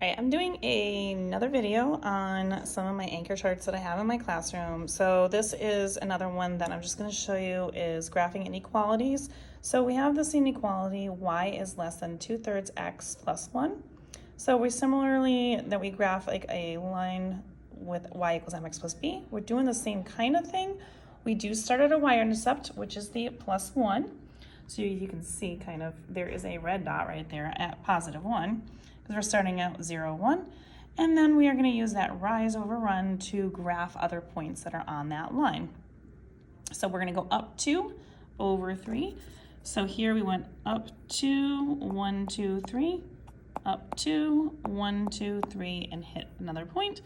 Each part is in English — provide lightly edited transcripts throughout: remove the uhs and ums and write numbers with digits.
Alright, I'm doing another video on some of my anchor charts that I have in my classroom. So this is another one that I'm just going to show you is graphing inequalities. So we have this inequality, y is less than 2/3 x plus 1. So we similarly, that we graph like a line with y equals mx plus b. We're doing the same kind of thing. We do start at a y-intercept, which is the plus 1. So you can see kind of there is a red dot right there at positive 1. Because we're starting out 0, 1, and then we are going to use that rise over run to graph other points that are on that line. So we're going to go up 2 over 3. So here we went up 2, 1, 2, 3, up 2, 1, 2, 3, and hit another point.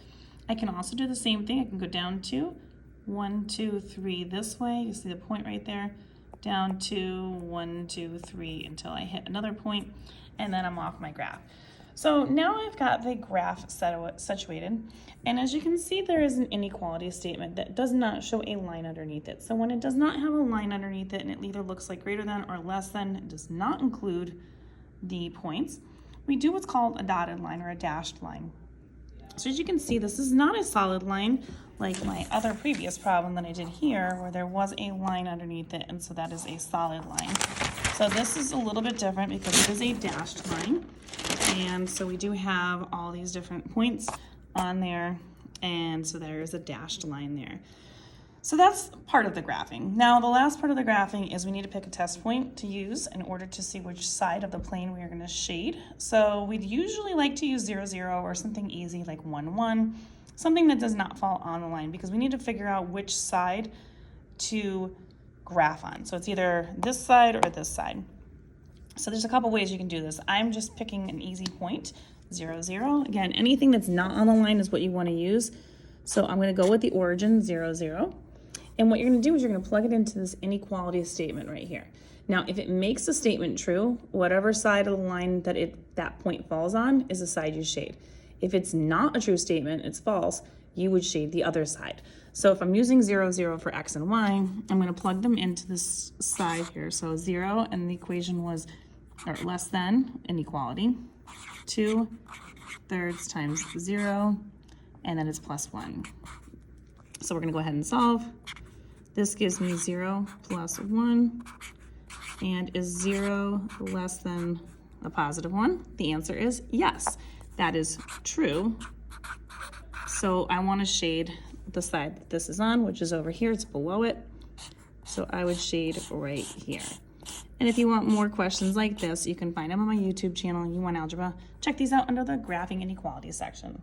I can also do the same thing. I can go down 2, 1, 2, 3 this way. You see the point right there. Down 2, 1, 2, 3 until I hit another point, and then I'm off my graph. So now I've got the graph situated, and as you can see, there is an inequality statement that does not show a line underneath it. So when it does not have a line underneath it and it either looks like greater than or less than, it does not include the points, we do what's called a dotted line or a dashed line. So as you can see, this is not a solid line like my other previous problem that I did here where there was a line underneath it, and so that is a solid line. So this is a little bit different because it is a dashed line. And so we do have all these different points on there, and so there is a dashed line there. So that's part of the graphing. Now the last part of the graphing is we need to pick a test point to use in order to see which side of the plane we are going to shade. So we'd usually like to use 0, 0 or something easy like 1, 1, something that does not fall on the line because we need to figure out which side to graph on. So it's either this side or this side. So there's a couple ways you can do this. I'm just picking an easy point, 0, 0. Again, anything that's not on the line is what you want to use. So I'm going to go with the origin, 0, 0. And what you're going to do is you're going to plug it into this inequality statement right here. Now, if it makes the statement true, whatever side of the line that point falls on is the side you shade. If it's not a true statement, it's false, you would shade the other side. So if I'm using 0, 0 for x and y, I'm going to plug them into this side here. So 0, and the equation was or less than inequality, 2/3 times 0, and then it's plus 1. So we're going to go ahead and solve. This gives me 0 plus 1, and is 0 less than a positive 1? The answer is yes, that is true. So I want to shade the side that this is on, which is over here, it's below it. So I would shade right here. And if you want more questions like this, you can find them on my YouTube channel, You Want Algebra. Check these out under the graphing inequalities section.